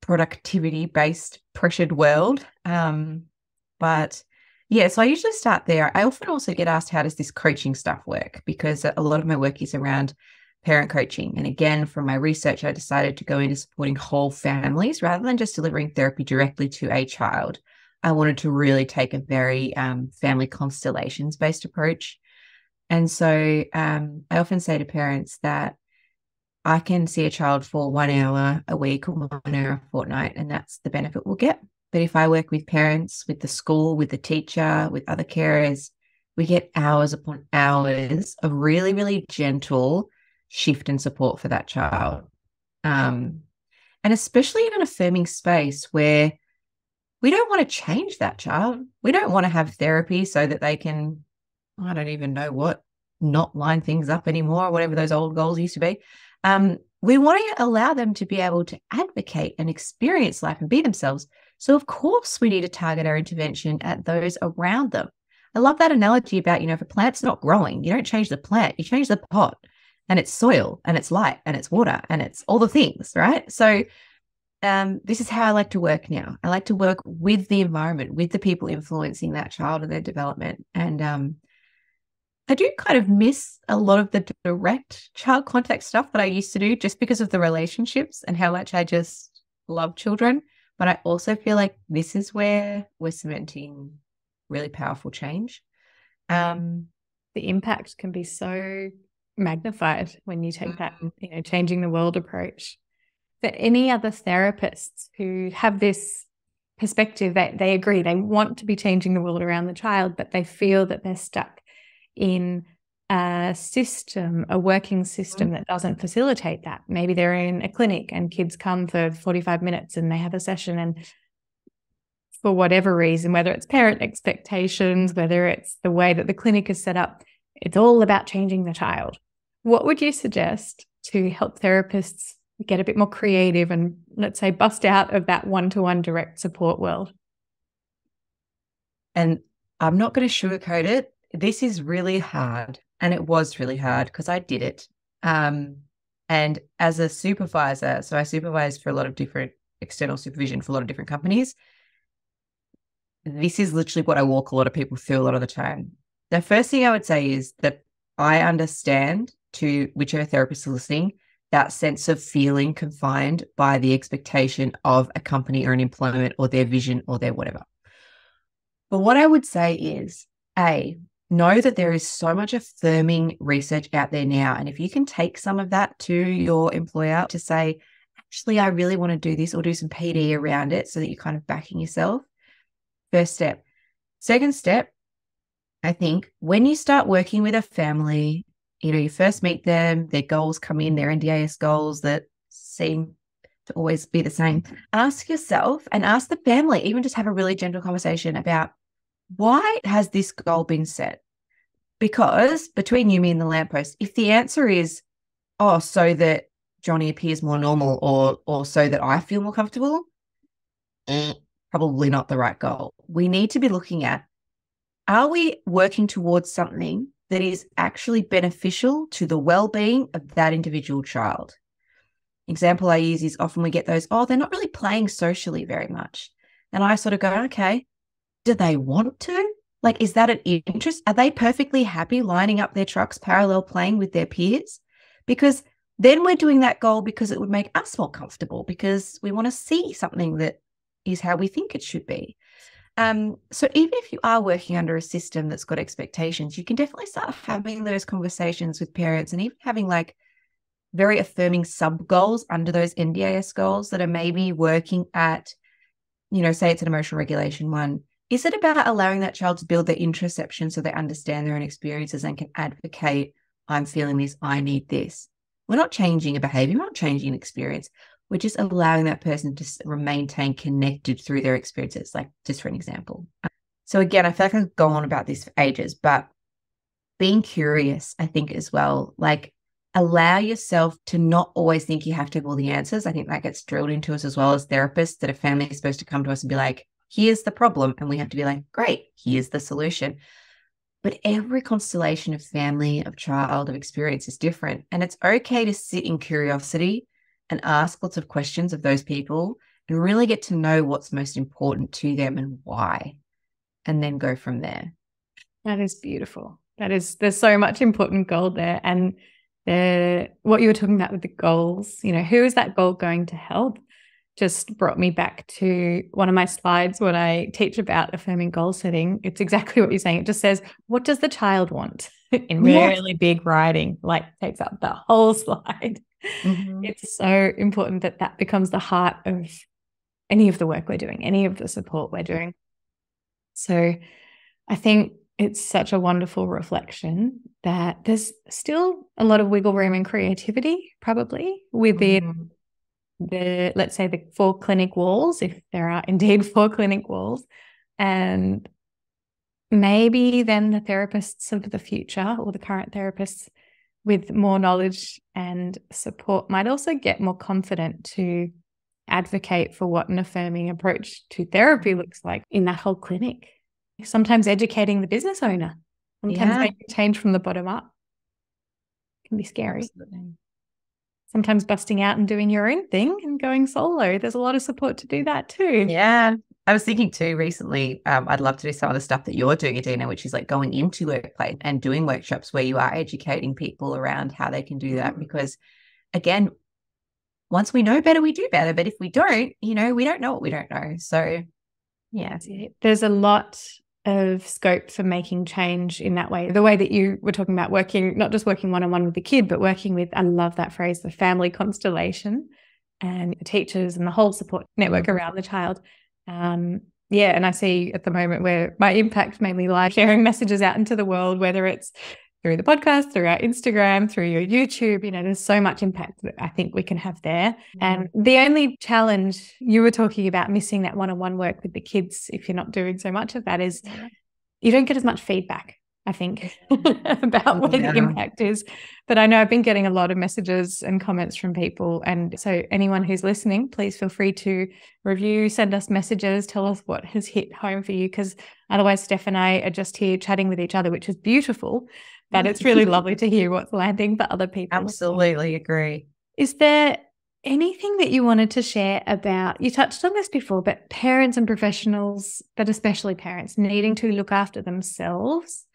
productivity-based pressured world. But yeah, so I usually start there. I often also get asked, how does this coaching stuff work? Because a lot of my work is around parent coaching. And again, from my research, I decided to go into supporting whole families rather than just delivering therapy directly to a child. I wanted to really take a very family constellations-based approach. And so I often say to parents that I can see a child for 1 hour a week or 1 hour a fortnight, and that's the benefit we'll get. But if I work with parents, with the school, with the teacher, with other carers, we get hours upon hours of really, really gentle shift and support for that child. And especially in an affirming space where we don't want to change that child. We don't want to have therapy so that they can, I don't even know what, not line things up anymore, or whatever those old goals used to be. we want to allow them to be able to advocate and experience life and be themselves. So of course we need to target our intervention at those around them. I love that analogy about, if a plant's not growing, you don't change the plant, you change the pot and its soil and its light and its water and it's all the things, right? So this is how I like to work now. I like to work with the environment, with the people influencing that child and their development. And I do kind of miss a lot of the direct child contact stuff that I used to do just because of the relationships and how much I just love children. But I also feel like this is where we're cementing really powerful change. The impact can be so magnified when you take that, changing the world approach. For any other therapists who have this perspective, they agree, they want to be changing the world around the child, but they feel that they're stuck in a system, a working system that doesn't facilitate that. Maybe they're in a clinic and kids come for 45 minutes and they have a session, and for whatever reason, whether it's parent expectations, whether it's the way that the clinic is set up, it's all about changing the child. What would you suggest to help therapists get a bit more creative and, let's say, bust out of that one-to-one direct support world? And I'm not going to sugarcoat it. This is really hard. And it was really hard because I did it. And as a supervisor, so I supervise for a lot of different external supervision for a lot of different companies. This is literally what I walk a lot of people through a lot of the time. The first thing I would say is that I understand, to whichever therapist is listening, that sense of feeling confined by the expectation of a company or an employment or their vision or their whatever. But what I would say is, know that there is so much affirming research out there now. And if you can take some of that to your employer to say, actually, I really want to do this, or do some PD around it so that you're kind of backing yourself. First step. Second step, I think when you start working with a family, you first meet them, their goals come in, their NDIS goals that seem to always be the same. Ask yourself and ask the family, even just have a really gentle conversation about, why has this goal been set? Because between you, me, and the lamppost, if the answer is, so that Johnny appears more normal or so that I feel more comfortable, probably not the right goal. We need to be looking at, are we working towards something that is actually beneficial to the well-being of that individual child? Example I use is often we get those, they're not really playing socially very much. And I sort of go, okay, do they want to? Like, is that an interest? Are they perfectly happy lining up their trucks parallel playing with their peers? Because then we're doing that goal because it would make us more comfortable, because we want to see something that is how we think it should be. So even if you are working under a system that's got expectations, you can definitely start having those conversations with parents, and even having like very affirming sub goals under those NDIS goals that are maybe working at, say it's an emotional regulation one. Is it about allowing that child to build their interoception so they understand their own experiences and can advocate, I'm feeling this, I need this? We're not changing a behavior, we're not changing an experience. We're just allowing that person to maintain connected through their experiences, like just for an example. So again, I feel like I could go on about this for ages, but being curious, I think as well, like allow yourself to not always think you have to have all the answers. I think that gets drilled into us as well as therapists, that a family is supposed to come to us and be like, here's the problem. And we have to be like, great, here's the solution. But every constellation of family, of child, of experience is different. And it's okay to sit in curiosity and ask lots of questions of those people and really get to know what's most important to them and why, and then go from there. That is beautiful. There's so much important gold there. And what you were talking about with the goals, who is that goal going to help, just brought me back to one of my slides when I teach about affirming goal setting. It's exactly what you're saying. It just says, what does the child want? In really big writing, like takes up the whole slide. Mm-hmm. It's so important that becomes the heart of any of the work we're doing, any of the support we're doing. So I think it's such a wonderful reflection that there's still a lot of wiggle room and creativity probably within let's say the 4 clinic walls, if there are indeed 4 clinic walls. And maybe then the therapists of the future, or the current therapists, with more knowledge and support might also get more confident to advocate for what an affirming approach to therapy looks like in that whole clinic. Sometimes educating the business owner, sometimes making change from the bottom up can be scary. Absolutely. Sometimes busting out and doing your own thing and going solo. There's a lot of support to do that too. Yeah. I was thinking too recently, I'd love to do some of the stuff that you're doing, Adina, which is like going into workplace and doing workshops where you are educating people around how they can do that. Because again, once we know better, we do better. But if we don't, we don't know what we don't know. So yeah, there's a lot of scope for making change in that way. The way that you were talking about working, not just working one-on-one with the kid, but working with, I love that phrase, the family constellation and the teachers and the whole support network around the child. And I see at the moment where my impact mainly lies sharing messages out into the world, whether it's through the podcast, through our Instagram, through your YouTube, there's so much impact that I think we can have there. And the only challenge, you were talking about missing that one-on-one work with the kids, if you're not doing so much of that, is you don't get as much feedback, I think, about where the impact is. But I know I've been getting a lot of messages and comments from people. And so anyone who's listening, please feel free to review, send us messages, tell us what has hit home for you, because otherwise Steph and I are just here chatting with each other, which is beautiful. But it's really lovely to hear what's landing for other people. Absolutely agree. Is there anything that you wanted to share about, you touched on this before, but parents and professionals, but especially parents, needing to look after themselves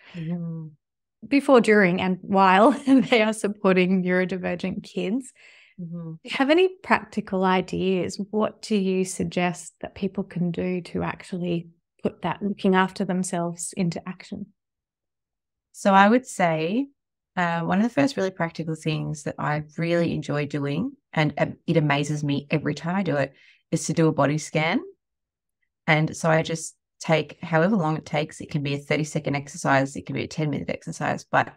before, during, and while they are supporting neurodivergent kids? Do you have any practical ideas? What do you suggest that people can do to actually put that looking after themselves into action? So I would say one of the first really practical things that I really enjoy doing, and it amazes me every time I do it, is to do a body scan. And so I just take however long it takes. It can be a 30-second exercise. It can be a 10-minute exercise. But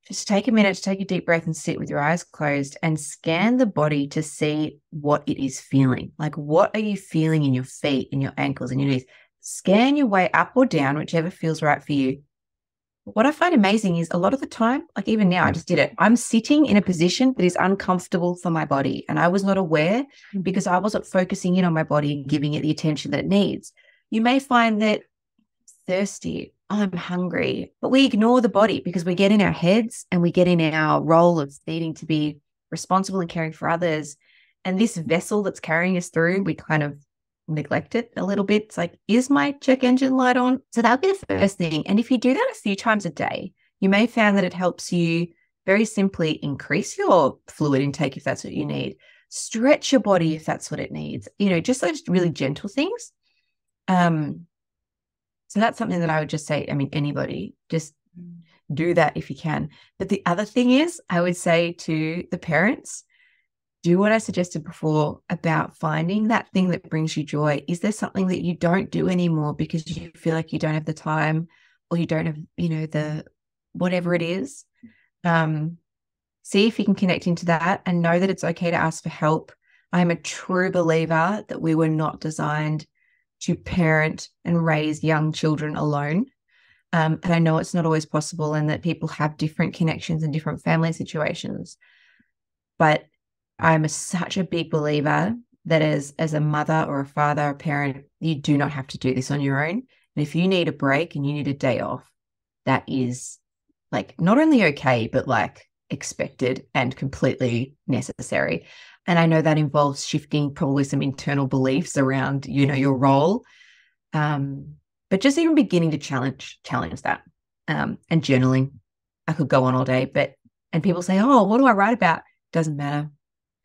just take a minute to take a deep breath and sit with your eyes closed and scan the body to see what it is feeling. Like, what are you feeling in your feet, in your ankles, in your knees? Scan your way up or down, whichever feels right for you. What I find amazing is a lot of the time, like even now, I just did it. I'm sitting in a position that is uncomfortable for my body. And I was not aware because I wasn't focusing in on my body and giving it the attention that it needs. You may find that I'm thirsty, I'm hungry, but we ignore the body because we get in our heads and we get in our role of needing to be responsible and caring for others. And this vessel that's carrying us through, we kind of neglect it a little bit. It's like, is my check engine light on? So that'll be the first thing. And if you do that a few times a day, you may find that it helps you very simply increase your fluid intake if that's what you need. Stretch your body if that's what it needs. Just those really gentle things. So that's something that I would just say, anybody, just do that if you can. But the other thing is, I would say to the parents, do what I suggested before about finding that thing that brings you joy. Is there something that you don't do anymore because you feel like you don't have the time, or you don't have, the whatever it is? See if you can connect into that and know that it's okay to ask for help. I am a true believer that we were not designed to parent and raise young children alone. And I know it's not always possible, and that people have different connections and different family situations. But I'm such a big believer that as a mother or a father or a parent, you do not have to do this on your own. And if you need a break and you need a day off, that is like not only okay, but like expected and completely necessary. And I know that involves shifting probably some internal beliefs around, your role. But just even beginning to challenge that. And journaling. I could go on all day, and people say, oh, what do I write about? Doesn't matter.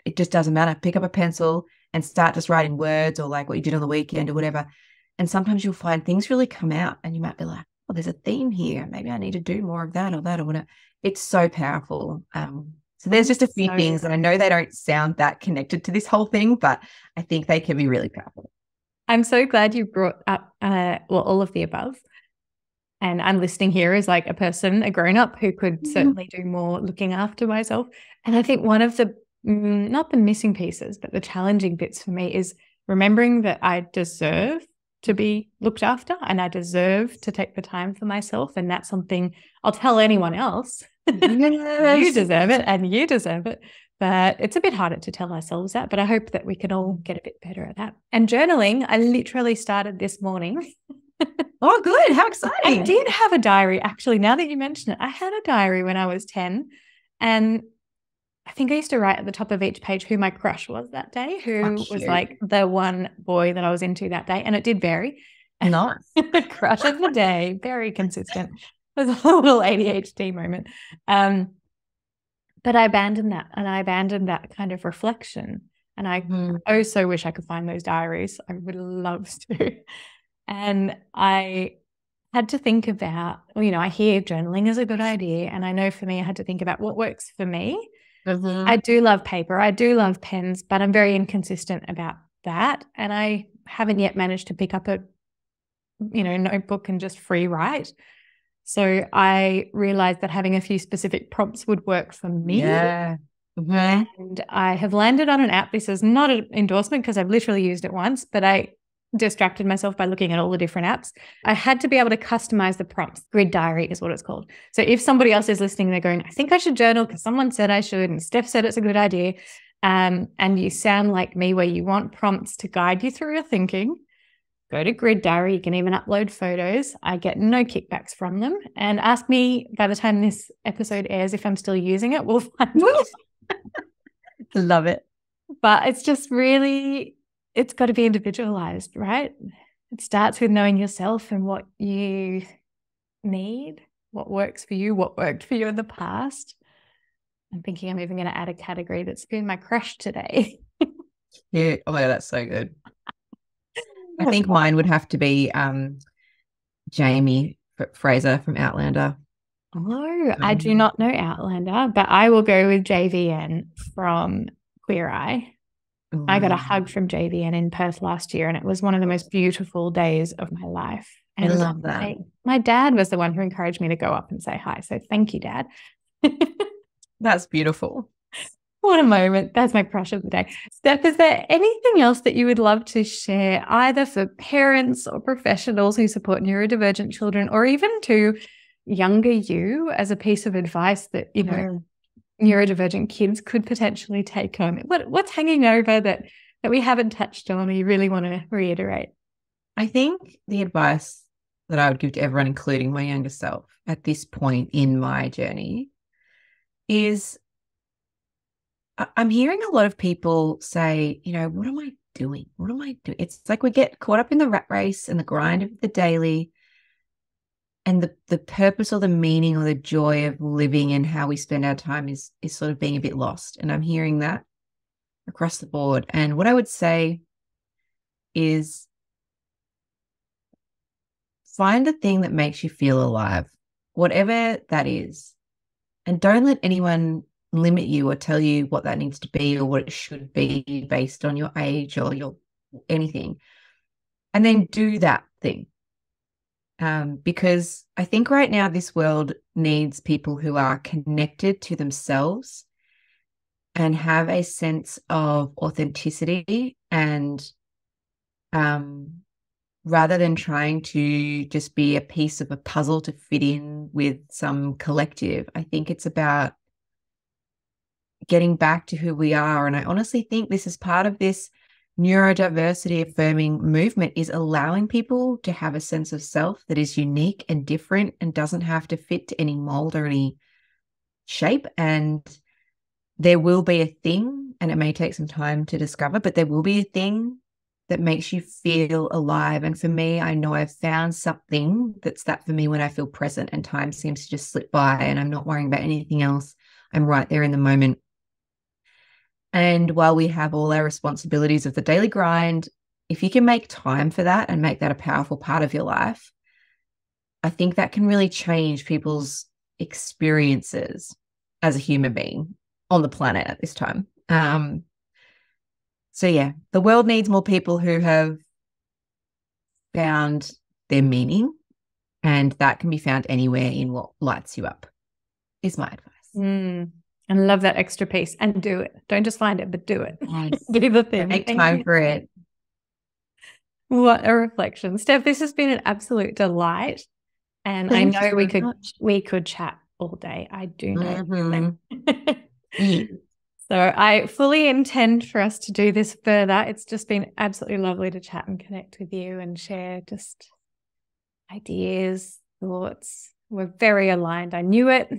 It just doesn't matter. Pick up a pencil and start just writing words, or like what you did on the weekend or whatever. And sometimes you'll find things really come out, and you might be like, oh, there's a theme here. Maybe I need to do more of that or whatever. It's so powerful. So there's just a few things, and I know they don't sound that connected to this whole thing, but I think they can be really powerful. I'm so glad you brought up all of the above. And I'm listening here as like a person, a grown-up who could certainly do more looking after myself. And I think one of the, not the missing pieces, but the challenging bits for me is remembering that I deserve to be looked after and I deserve to take the time for myself. And that's something I'll tell anyone else. Yes. You deserve it and you deserve it. But it's a bit harder to tell ourselves that. But I hope that we can all get a bit better at that. And journaling, I literally started this morning. Oh, good. How exciting. I did have a diary. Actually, now that you mention it, I had a diary when I was 10. And I think I used to write at the top of each page who my crush was that day, who was like the one boy that I was into that day. And it did vary. Nice. Crush of the day, very consistent. It was a little ADHD moment. But I abandoned that, and I abandoned that kind of reflection. And I so wish I could find those diaries. I would love to. And I had to think about, I hear journaling is a good idea. And I know for me, I had to think about what works for me. I do love paper. I do love pens, but I'm very inconsistent about that. And I haven't yet managed to pick up a, notebook and just free write. So I realized that having a few specific prompts would work for me. Yeah. And I have landed on an app. This is not an endorsement because I've literally used it once, but I distracted myself by looking at all the different apps. I had to be able to customize the prompts. Grid diary is what it's called. So if somebody else is listening, they're going, I think I should journal because someone said I should and Steph said it's a good idea. And you sound like me where you want prompts to guide you through your thinking, go to Grid Diary. You can even upload photos. I get no kickbacks from them. And ask me by the time this episode airs if I'm still using it. We'll find out. Love it. But it's just really, it's got to be individualized, right? It starts with knowing yourself and what you need, what works for you, what worked for you in the past. I'm thinking I'm even going to add a category that's been my crush today. Yeah. Oh my God, that's so good. I think mine would have to be Jamie Fraser from Outlander. Oh, I do not know Outlander, but I will go with JVN from Queer Eye. I got a hug from JVN in Perth last year, and it was one of the most beautiful days of my life. And I love that. My dad was the one who encouraged me to go up and say hi. So thank you, Dad. That's beautiful. What a moment. That's my crush of the day. Steph, is there anything else that you would love to share, either for parents or professionals who support neurodivergent children, or even to younger you as a piece of advice that, neurodivergent kids could potentially take home? What's hanging over that we haven't touched on or you really want to reiterate? I think the advice that I would give to everyone, including my younger self at this point in my journey, is I'm hearing a lot of people say, what am I doing? What am I doing? It's like we get caught up in the rat race and the grind of the daily, and the purpose or the meaning or the joy of living and how we spend our time is sort of being a bit lost. And I'm hearing that across the board. And what I would say is find the thing that makes you feel alive, whatever that is. And don't let anyone limit you or tell you what that needs to be or what it should be based on your age or your anything. And then do that thing. Because I think right now this world needs people who are connected to themselves and have a sense of authenticity, and rather than trying to just be a piece of a puzzle to fit in with some collective, I think it's about getting back to who we are. And I honestly think this is part of this neurodiversity affirming movement, is allowing people to have a sense of self that is unique and different and doesn't have to fit to any mold or any shape. And there will be a thing, and it may take some time to discover, but there will be a thing that makes you feel alive. And for me, I know I've found something that's that for me when I feel present and time seems to just slip by and I'm not worrying about anything else. I'm right there in the moment. And while we have all our responsibilities of the daily grind, if you can make time for that and make that a powerful part of your life, I think that can really change people's experiences as a human being on the planet at this time. So yeah, the world needs more people who have found their meaning, and that can be found anywhere in what lights you up, is my advice. And I love that extra piece. And do it. Don't just find it, but do it. Yes. Do the thing. Make time for it. What a reflection. Steph, this has been an absolute delight. And Thank I know you so much. we could chat all day. I do know. Mm-hmm. So I fully intend for us to do this further. It's just been absolutely lovely to chat and connect with you and share just ideas, thoughts. We're very aligned. I knew it.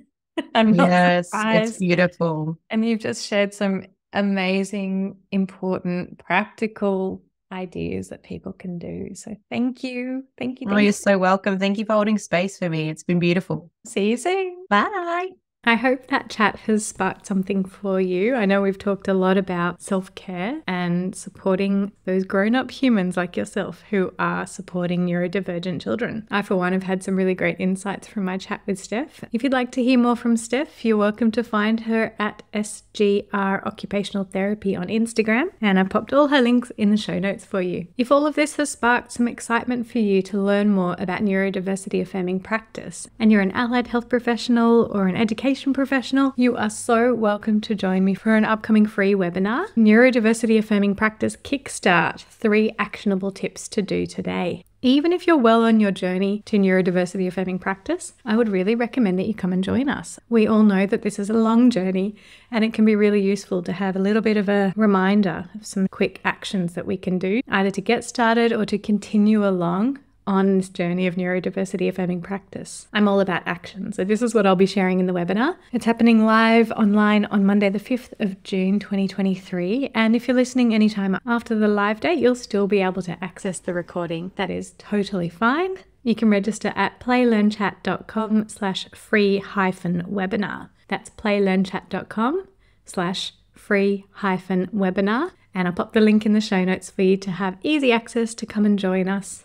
I'm not surprised. It's beautiful. And you've just shared some amazing, important, practical ideas that people can do. So thank you. Thank you. Oh, you're so welcome. Thank you for holding space for me. It's been beautiful. See you soon. Bye. I hope that chat has sparked something for you. I know we've talked a lot about self-care and supporting those grown-up humans like yourself who are supporting neurodivergent children. I, for one, have had some really great insights from my chat with Steph. If you'd like to hear more from Steph, you're welcome to find her at SGR Occupational Therapy on Instagram, and I've popped all her links in the show notes for you. If all of this has sparked some excitement for you to learn more about neurodiversity affirming practice, and you're an allied health professional or an education professional, you are so welcome to join me for an upcoming free webinar, Neurodiversity Affirming Practice Kickstart, 3 actionable tips to do today. Even if you're well on your journey to neurodiversity affirming practice, I would really recommend that you come and join us. We all know that this is a long journey and it can be really useful to have a little bit of a reminder of some quick actions that we can do, either to get started or to continue along on this journey of neurodiversity affirming practice. I'm all about action, so this is what I'll be sharing in the webinar. It's happening live online on Monday the 5th of June 2023, and if you're listening anytime after the live date, you'll still be able to access the recording. That is totally fine. You can register at playlearnchat.com/free-webinar. That's playlearnchat.com/free-webinar, and I'll pop the link in the show notes for you to have easy access to come and join us.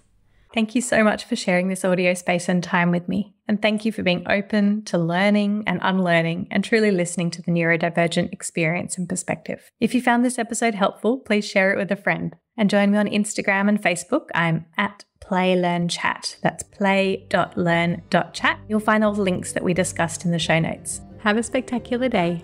Thank you so much for sharing this audio space and time with me. And thank you for being open to learning and unlearning and truly listening to the neurodivergent experience and perspective. If you found this episode helpful, please share it with a friend. And join me on Instagram and Facebook. I'm at PlayLearnChat. That's play.learn.chat. You'll find all the links that we discussed in the show notes. Have a spectacular day.